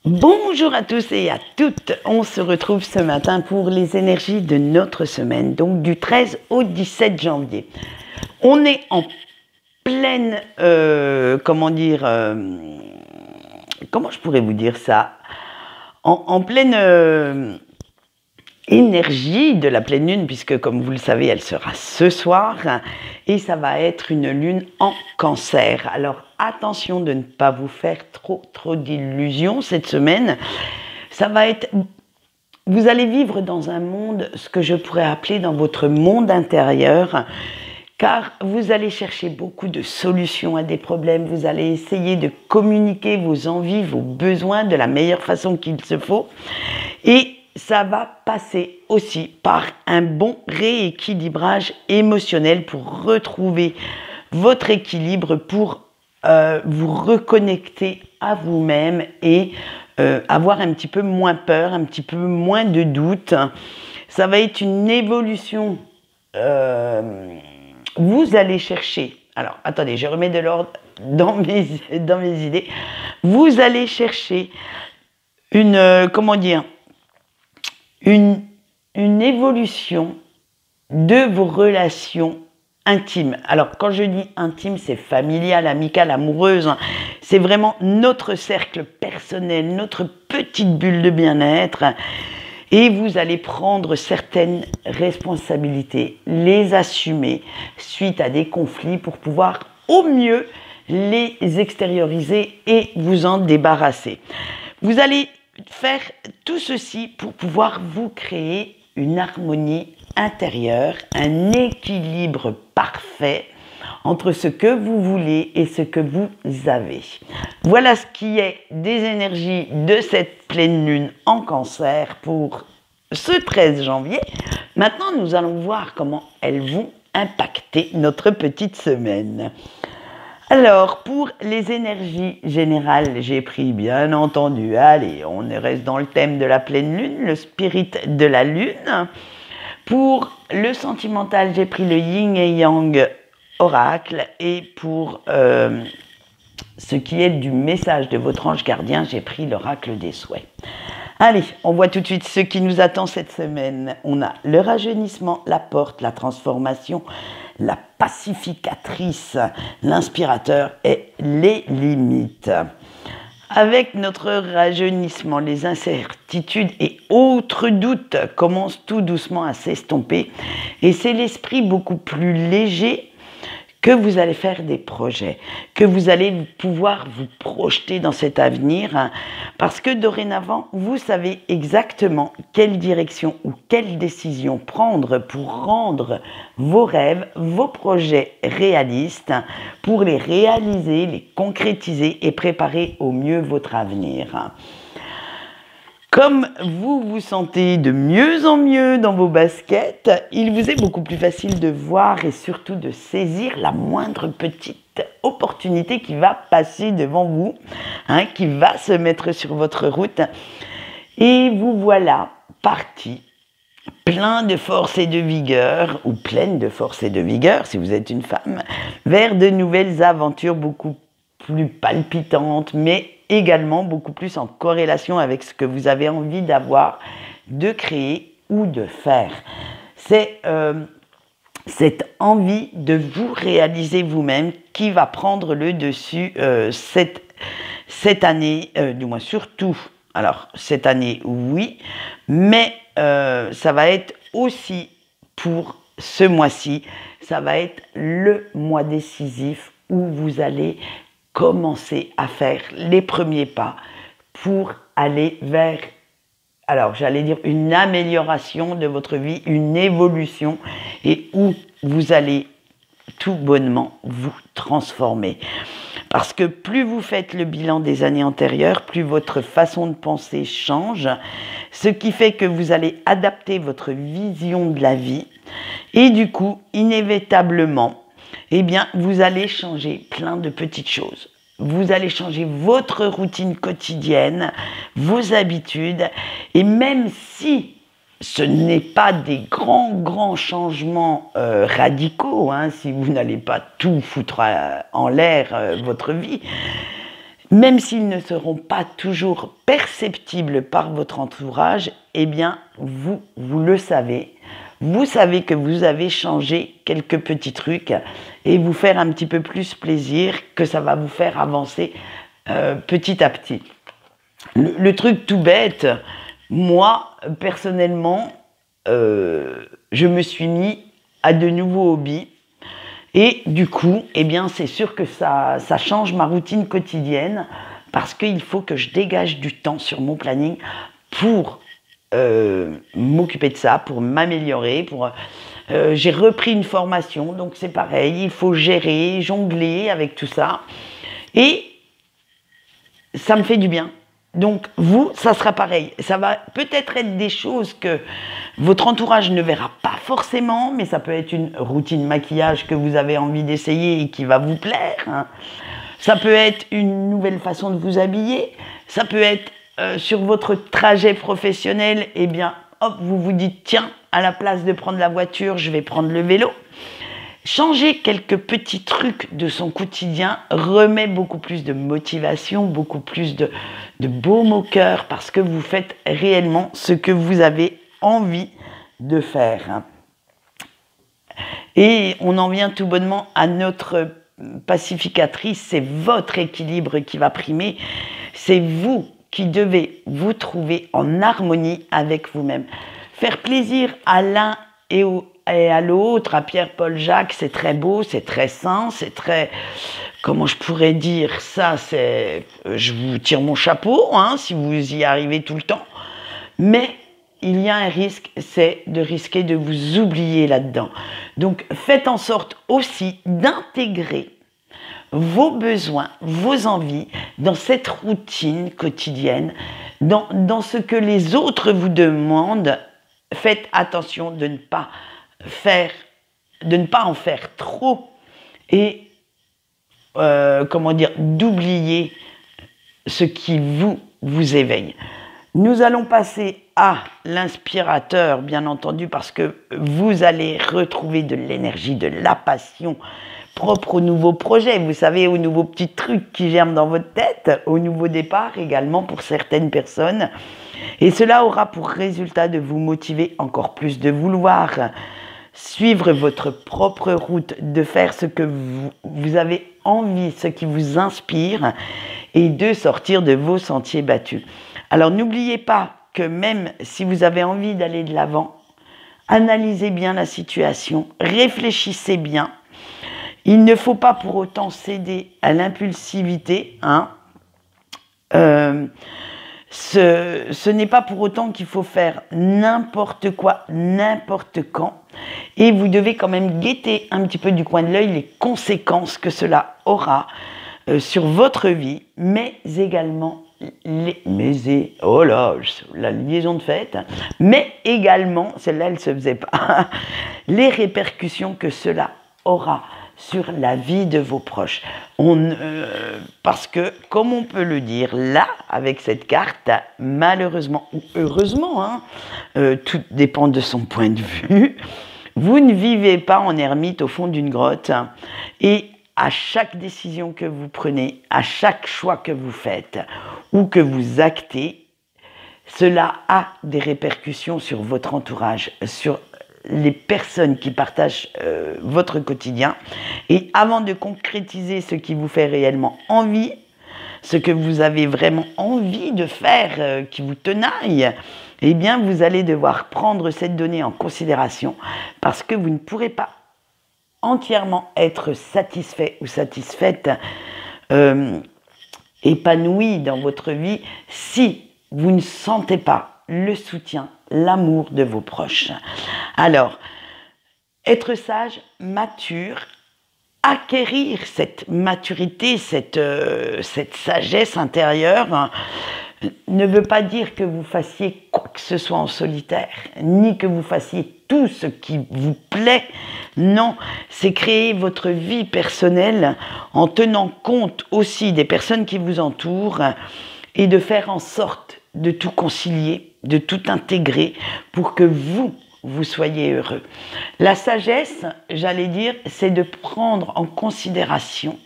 Bonjour à tous et à toutes, on se retrouve ce matin pour les énergies de notre semaine, donc du 13 au 17 janvier. On est en pleine, comment je pourrais vous dire ça, en pleine énergie de la pleine lune, puisque comme vous le savez, elle sera ce soir, et ça va être une lune en cancer. Alors attention de ne pas vous faire trop d'illusions cette semaine. Ça va être, vous allez vivre dans un monde, ce que je pourrais appeler dans votre monde intérieur, car vous allez chercher beaucoup de solutions à des problèmes, vous allez essayer de communiquer vos envies, vos besoins de la meilleure façon qu'il se faut, et ça va passer aussi par un bon rééquilibrage émotionnel pour retrouver votre équilibre, pour vous reconnecter à vous-même et avoir un petit peu moins peur, un petit peu moins de doute. Ça va être une évolution. Vous allez chercher. Alors, attendez, je remets de l'ordre dans mes idées. Vous allez chercher une évolution de vos relations intimes. Alors, quand je dis intime, c'est familial, amical, amoureuse. C'est vraiment notre cercle personnel, notre petite bulle de bien-être. Et vous allez prendre certaines responsabilités, les assumer suite à des conflits pour pouvoir au mieux les extérioriser et vous en débarrasser. Vous allez faire tout ceci pour pouvoir vous créer une harmonie intérieure, un équilibre parfait entre ce que vous voulez et ce que vous avez. Voilà ce qui est des énergies de cette pleine lune en cancer pour ce 13 janvier. Maintenant, nous allons voir comment elles vont impacter notre petite semaine. Alors, pour les énergies générales, j'ai pris, bien entendu, allez, on reste dans le thème de la pleine lune, le spirit de la lune. Pour le sentimental, j'ai pris le yin et yang oracle. Et pour ce qui est du message de votre ange gardien, j'ai pris l'oracle des souhaits. Allez, on voit tout de suite ce qui nous attend cette semaine. On a le rajeunissement, la porte, la transformation, la pacificatrice, l'inspirateur et les limites. Avec notre rajeunissement, les incertitudes et autres doutes commencent tout doucement à s'estomper et c'est l'esprit beaucoup plus léger que vous allez faire des projets, que vous allez pouvoir vous projeter dans cet avenir, parce que dorénavant, vous savez exactement quelle direction ou quelle décision prendre pour rendre vos rêves, vos projets réalistes, pour les réaliser, les concrétiser et préparer au mieux votre avenir. Comme vous vous sentez de mieux en mieux dans vos baskets, il vous est beaucoup plus facile de voir et surtout de saisir la moindre petite opportunité qui va passer devant vous, qui va se mettre sur votre route. Et vous voilà parti, plein de force et de vigueur, ou pleine de force et de vigueur si vous êtes une femme, vers de nouvelles aventures beaucoup plus palpitantes, mais également beaucoup plus en corrélation avec ce que vous avez envie d'avoir, de créer ou de faire. C'est cette envie de vous réaliser vous-même qui va prendre le dessus cette année, du moins surtout, alors cette année oui, mais ça va être aussi pour ce mois-ci, ça va être le mois décisif où vous allez commencer à faire les premiers pas pour aller vers, alors j'allais dire une amélioration de votre vie, une évolution, et où vous allez tout bonnement vous transformer. Parce que plus vous faites le bilan des années antérieures, plus votre façon de penser change, ce qui fait que vous allez adapter votre vision de la vie, et du coup, inévitablement, eh bien, vous allez changer plein de petites choses. Vous allez changer votre routine quotidienne, vos habitudes, et même si ce n'est pas des grands changements radicaux, si vous n'allez pas tout foutre en l'air votre vie, même s'ils ne seront pas toujours perceptibles par votre entourage, eh bien, vous le savez. Vous savez que vous avez changé quelques petits trucs et vous faire un petit peu plus plaisir, que ça va vous faire avancer petit à petit. Le truc tout bête, moi, personnellement, je me suis mis à de nouveaux hobbies. Et du coup, eh bien, c'est sûr que ça change ma routine quotidienne parce qu'il faut que je dégage du temps sur mon planning pour m'occuper de ça, pour m'améliorer. J'ai repris une formation, donc c'est pareil, il faut gérer, jongler avec tout ça. Et ça me fait du bien. Donc vous, ça sera pareil. Ça va peut-être être des choses que votre entourage ne verra pas forcément, mais ça peut être une routine maquillage que vous avez envie d'essayer et qui va vous plaire, hein. Ça peut être une nouvelle façon de vous habiller. Ça peut être sur votre trajet professionnel, eh bien, hop, vous vous dites, tiens, à la place de prendre la voiture, je vais prendre le vélo. Changer quelques petits trucs de son quotidien remet beaucoup plus de motivation, beaucoup plus de baume au cœur parce que vous faites réellement ce que vous avez envie de faire. Et on en vient tout bonnement à notre pacificatrice, c'est votre équilibre qui va primer, c'est vous qui devez vous trouver en harmonie avec vous-même. Faire plaisir à l'un et à l'autre, à Pierre, Paul, Jacques, c'est très beau, c'est très sain, c'est très... Comment je pourrais dire ça, c'est... Je vous tire mon chapeau, hein, si vous y arrivez tout le temps. Mais il y a un risque, c'est de risquer de vous oublier là-dedans. Donc faites en sorte aussi d'intégrer vos besoins, vos envies dans cette routine quotidienne, dans ce que les autres vous demandent. Faites attention de ne pas en faire trop et d'oublier ce qui vous éveille. Nous allons passer à l'inspirateur, bien entendu, parce que vous allez retrouver de l'énergie, de la passion propre aux nouveaux projets, vous savez, aux nouveaux petits trucs qui germent dans votre tête, au nouveau départ également pour certaines personnes. Et cela aura pour résultat de vous motiver encore plus, de vouloir suivre votre propre route, de faire ce que vous avez envie, ce qui vous inspire, et de sortir de vos sentiers battus. Alors n'oubliez pas que même si vous avez envie d'aller de l'avant, analysez bien la situation, réfléchissez bien. Il ne faut pas pour autant céder à l'impulsivité, hein. Ce n'est pas pour autant qu'il faut faire n'importe quoi, n'importe quand. Et vous devez quand même guetter un petit peu du coin de l'œil les conséquences que cela aura sur votre vie, mais également la liaison de fait, mais également, celle-là elle se faisait pas, les répercussions que cela aura sur la vie de vos proches. Parce que, comme on peut le dire là, avec cette carte, malheureusement ou heureusement, hein, tout dépend de son point de vue, vous ne vivez pas en ermite au fond d'une grotte, et à chaque décision que vous prenez, à chaque choix que vous faites ou que vous actez, cela a des répercussions sur votre entourage, sur les personnes qui partagent votre quotidien. Et avant de concrétiser ce qui vous fait réellement envie, ce que vous avez vraiment envie de faire, qui vous tenaille, eh bien vous allez devoir prendre cette donnée en considération parce que vous ne pourrez pas entièrement être satisfait ou satisfaite, épanoui dans votre vie si vous ne sentez pas le soutien, l'amour de vos proches. Alors, être sage, mature, acquérir cette maturité, cette sagesse intérieure, ne veut pas dire que vous fassiez quoi que ce soit en solitaire, ni que vous fassiez tout ce qui vous plaît. Non, c'est créer votre vie personnelle en tenant compte aussi des personnes qui vous entourent et de faire en sorte de tout concilier, de tout intégrer pour que vous soyez heureux. La sagesse, j'allais dire, c'est de prendre en considération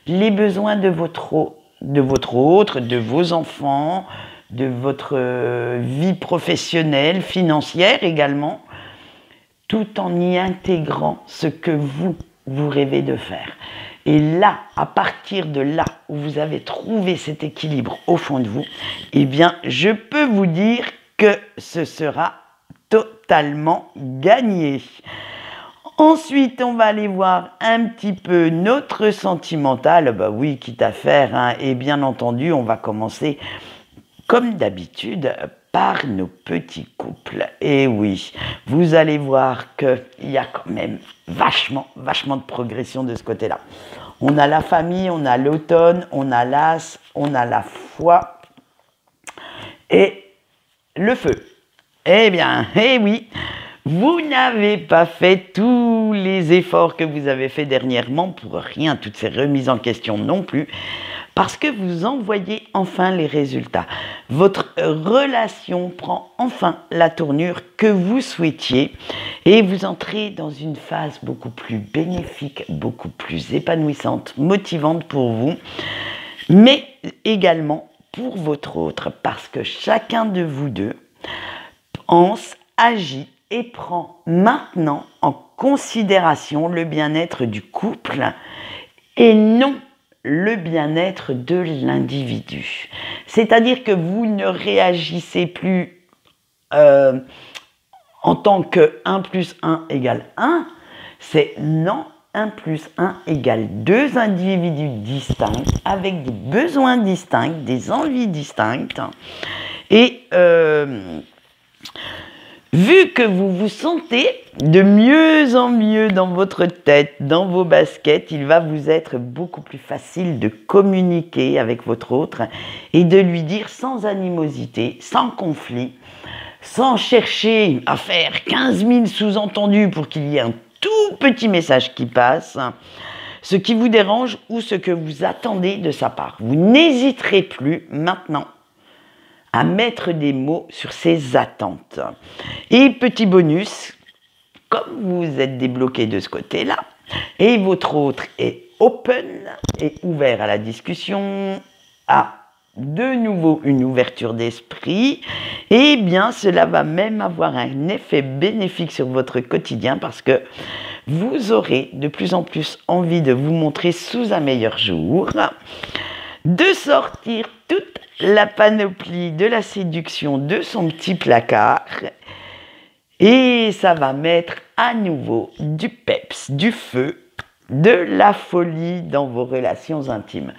les besoins de votre de votre autre, de vos enfants, de votre vie professionnelle, financière également, tout en y intégrant ce que vous rêvez de faire. Et là, à partir de là où vous avez trouvé cet équilibre au fond de vous, eh bien, je peux vous dire que ce sera totalement gagné. Ensuite, on va aller voir un petit peu notre sentimental. Bah oui, quitte à faire, hein. Et bien entendu, on va commencer, comme d'habitude, par nos petits couples. Et oui, vous allez voir qu'il y a quand même vachement de progression de ce côté-là. On a la famille, on a l'automne, on a l'as, on a la foi et le feu. Eh bien, eh oui, vous n'avez pas fait tous les efforts que vous avez fait dernièrement pour rien, toutes ces remises en question non plus, parce que vous en voyez enfin les résultats. Votre relation prend enfin la tournure que vous souhaitiez et vous entrez dans une phase beaucoup plus bénéfique, beaucoup plus épanouissante, motivante pour vous, mais également pour votre autre, parce que chacun de vous deux pense, agit et prend maintenant en considération le bien-être du couple et non le bien-être de l'individu. C'est-à-dire que vous ne réagissez plus en tant que 1 plus 1 égale 1, c'est non, 1 plus 1 égale 2 individus distincts, avec des besoins distincts, des envies distinctes. Et vu que vous vous sentez de mieux en mieux dans votre tête, dans vos baskets, il va vous être beaucoup plus facile de communiquer avec votre autre et de lui dire sans animosité, sans conflit, sans chercher à faire 15 000 sous-entendus pour qu'il y ait un tout petit message qui passe, ce qui vous dérange ou ce que vous attendez de sa part. Vous n'hésiterez plus maintenant à mettre des mots sur ses attentes. Et petit bonus, comme vous êtes débloqué de ce côté-là, et votre autre est open et ouvert à la discussion, à de nouveau une ouverture d'esprit, eh bien cela va même avoir un effet bénéfique sur votre quotidien parce que vous aurez de plus en plus envie de vous montrer sous un meilleur jour, de sortir toute la panoplie de la séduction de son petit placard et ça va mettre à nouveau du peps, du feu, de la folie dans vos relations intimes.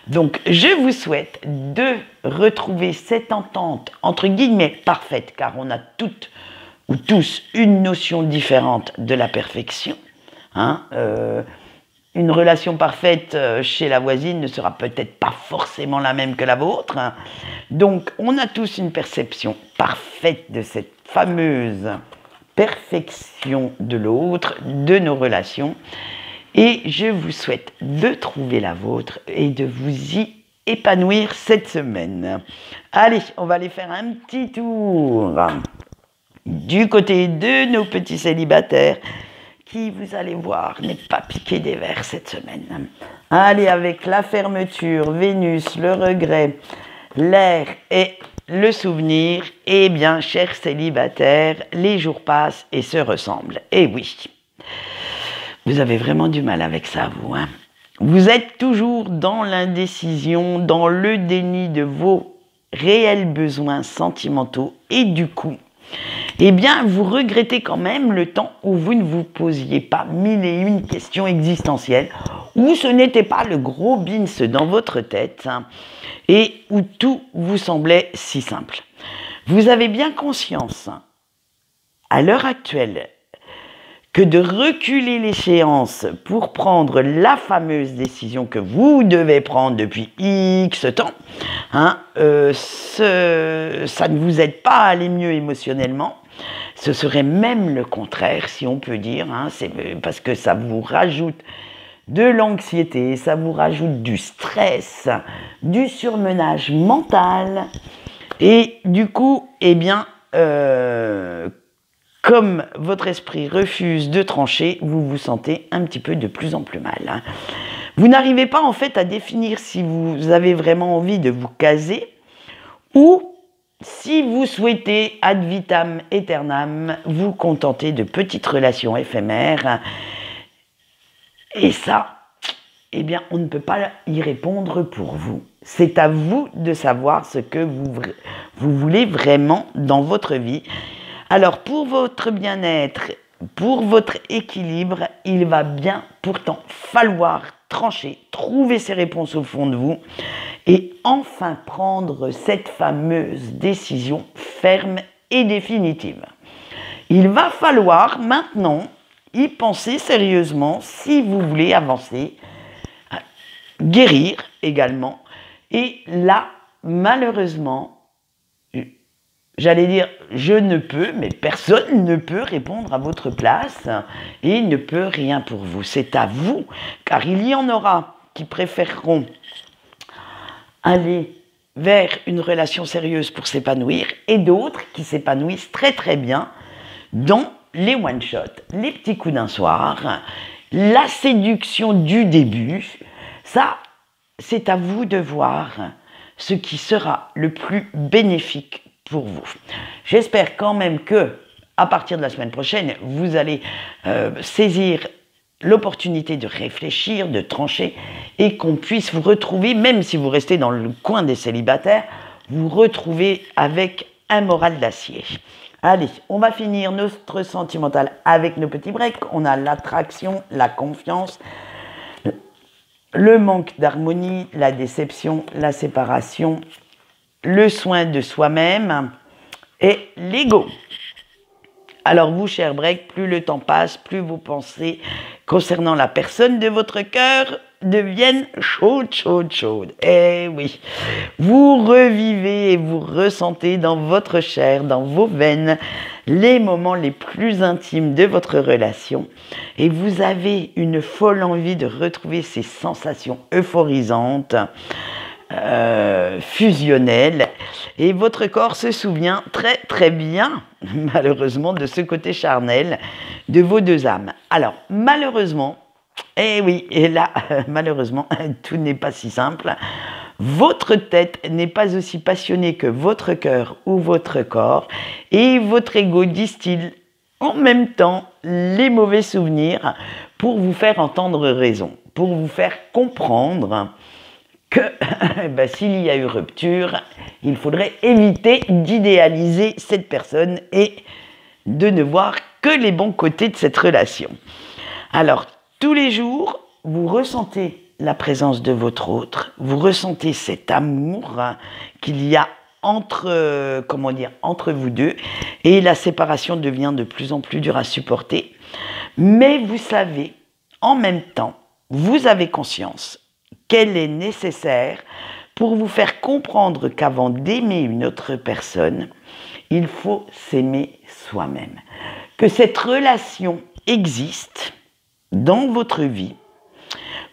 Donc je vous souhaite de retrouver cette entente entre guillemets parfaite, car on a toutes ou tous une notion différente de la perfection, hein, une relation parfaite chez la voisine ne sera peut-être pas forcément la même que la vôtre. Donc, on a tous une perception parfaite de cette fameuse perfection de l'autre, de nos relations. Et je vous souhaite de trouver la vôtre et de vous y épanouir cette semaine. Allez, on va aller faire un petit tour du côté de nos petits célibataires qui, vous allez voir, n'est pas piqué des vers cette semaine. Allez, avec la fermeture, Vénus, le regret, l'air et le souvenir, eh bien, chers célibataires, les jours passent et se ressemblent. Eh oui, vous avez vraiment du mal avec ça, vous, hein. Vous êtes toujours dans l'indécision, dans le déni de vos réels besoins sentimentaux et du coup, eh bien, vous regrettez quand même le temps où vous ne vous posiez pas 1001 questions existentielles, où ce n'était pas le gros bins dans votre tête, hein, et où tout vous semblait si simple. Vous avez bien conscience, à l'heure actuelle, que de reculer l'échéance pour prendre la fameuse décision que vous devez prendre depuis X temps, hein, ça ne vous aide pas à aller mieux émotionnellement. Ce serait même le contraire, si on peut dire, hein, c'est parce que ça vous rajoute de l'anxiété, ça vous rajoute du stress, du surmenage mental, et du coup, eh bien, comme votre esprit refuse de trancher, vous vous sentez un petit peu de plus en plus mal, hein. Vous n'arrivez pas en fait à définir si vous avez vraiment envie de vous caser ou si vous souhaitez ad vitam aeternam vous contenter de petites relations éphémères. Et ça, eh bien, on ne peut pas y répondre pour vous. C'est à vous de savoir ce que vous voulez vraiment dans votre vie. Alors, pour votre bien-être, pour votre équilibre, il va bien pourtant falloir trancher, trouver ces réponses au fond de vous et enfin prendre cette fameuse décision ferme et définitive. Il va falloir maintenant y penser sérieusement si vous voulez avancer, guérir également. Et là, malheureusement, j'allais dire, je ne peux, mais personne ne peut répondre à votre place et ne peut rien pour vous. C'est à vous, car il y en aura qui préféreront aller vers une relation sérieuse pour s'épanouir et d'autres qui s'épanouissent très très bien dans les one-shots, les petits coups d'un soir, la séduction du début. Ça, c'est à vous de voir ce qui sera le plus bénéfique pour vous. J'espère quand même que, à partir de la semaine prochaine, vous allez saisir l'opportunité de réfléchir, de trancher et qu'on puisse vous retrouver, même si vous restez dans le coin des célibataires, vous retrouver avec un moral d'acier. Allez, on va finir notre sentimental avec nos petits breaks. On a l'attraction, la confiance, le manque d'harmonie, la déception, la séparation, le soin de soi-même et l'ego. Alors vous, cher break, plus le temps passe, plus vos pensées concernant la personne de votre cœur deviennent chaudes. Eh oui, vous revivez et vous ressentez dans votre chair, dans vos veines, les moments les plus intimes de votre relation. Et vous avez une folle envie de retrouver ces sensations euphorisantes, fusionnel, et votre corps se souvient très très bien, malheureusement, de ce côté charnel de vos deux âmes. Alors, malheureusement, eh oui, et là, malheureusement, tout n'est pas si simple. Votre tête n'est pas aussi passionnée que votre cœur ou votre corps, et votre ego distille en même temps les mauvais souvenirs pour vous faire entendre raison, pour vous faire comprendre que s'il y a eu rupture, il faudrait éviter d'idéaliser cette personne et de ne voir que les bons côtés de cette relation. Alors, tous les jours, vous ressentez la présence de votre autre, vous ressentez cet amour qu'il y a entre vous deux, et la séparation devient de plus en plus dure à supporter. Mais vous savez, en même temps, vous avez conscience qu'elle est nécessaire pour vous faire comprendre qu'avant d'aimer une autre personne, il faut s'aimer soi-même. Que cette relation existe dans votre vie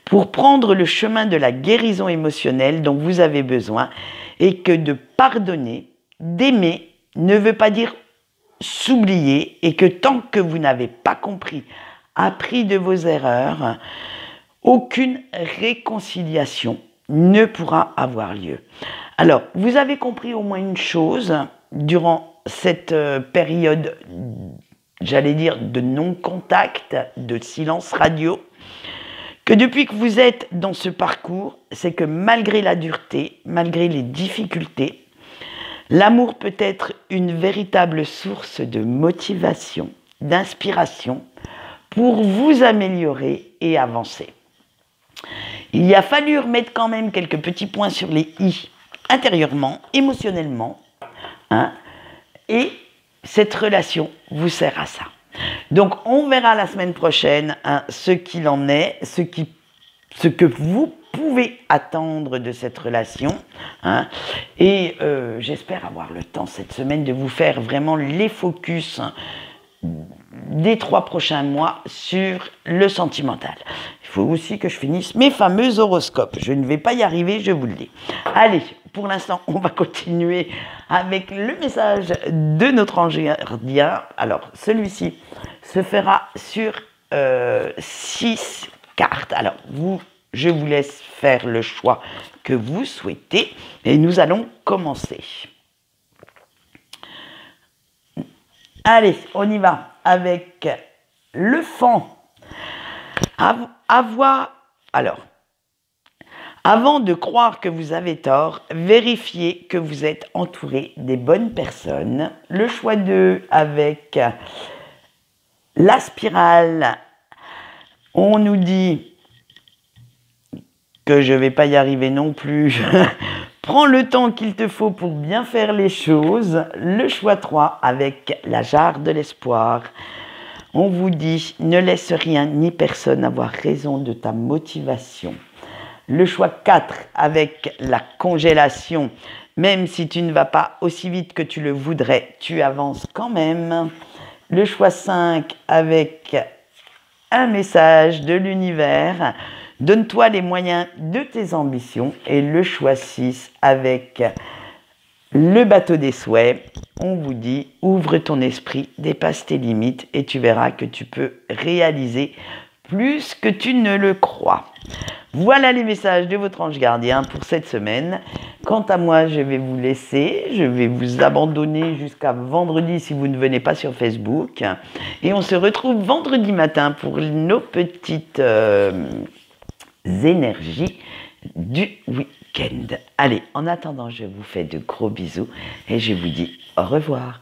pour prendre le chemin de la guérison émotionnelle dont vous avez besoin et que de pardonner, d'aimer, ne veut pas dire s'oublier et que tant que vous n'avez pas compris, appris de vos erreurs, aucune réconciliation ne pourra avoir lieu. Alors, vous avez compris au moins une chose durant cette période, j'allais dire, de non-contact, de silence radio, que depuis que vous êtes dans ce parcours, c'est que malgré la dureté, malgré les difficultés, l'amour peut être une véritable source de motivation, d'inspiration pour vous améliorer et avancer. Il a fallu remettre quand même quelques petits points sur les i intérieurement, émotionnellement, et cette relation vous sert à ça. Donc on verra la semaine prochaine ce qu'il en est, ce que vous pouvez attendre de cette relation, et j'espère avoir le temps cette semaine de vous faire vraiment les focus des 3 prochains mois sur le sentimental. Il faut aussi que je finisse mes fameux horoscopes. Je ne vais pas y arriver, je vous le dis. Allez, pour l'instant, on va continuer avec le message de notre ange gardien. Alors, celui-ci se fera sur 6 cartes. Alors, vous Je vous laisse faire le choix que vous souhaitez et nous allons commencer. Allez, on y va avec le fan. Avant de croire que vous avez tort, vérifiez que vous êtes entouré des bonnes personnes. Le choix 2 avec la spirale. On nous dit que je ne vais pas y arriver non plus. Prends le temps qu'il te faut pour bien faire les choses. Le choix 3 avec la jarre de l'espoir. On vous dit, ne laisse rien ni personne avoir raison de ta motivation. Le choix 4 avec la congélation. Même si tu ne vas pas aussi vite que tu le voudrais, tu avances quand même. Le choix 5 avec un message de l'univers. Donne-toi les moyens de tes ambitions. Et le choix 6 avec le bateau des souhaits. On vous dit, ouvre ton esprit, dépasse tes limites et tu verras que tu peux réaliser plus que tu ne le crois. Voilà les messages de votre ange gardien pour cette semaine. Quant à moi, je vais vous laisser. Je vais vous abandonner jusqu'à vendredi si vous ne venez pas sur Facebook. Et on se retrouve vendredi matin pour nos petites énergies du week-end. Allez, en attendant, je vous fais de gros bisous et je vous dis au revoir.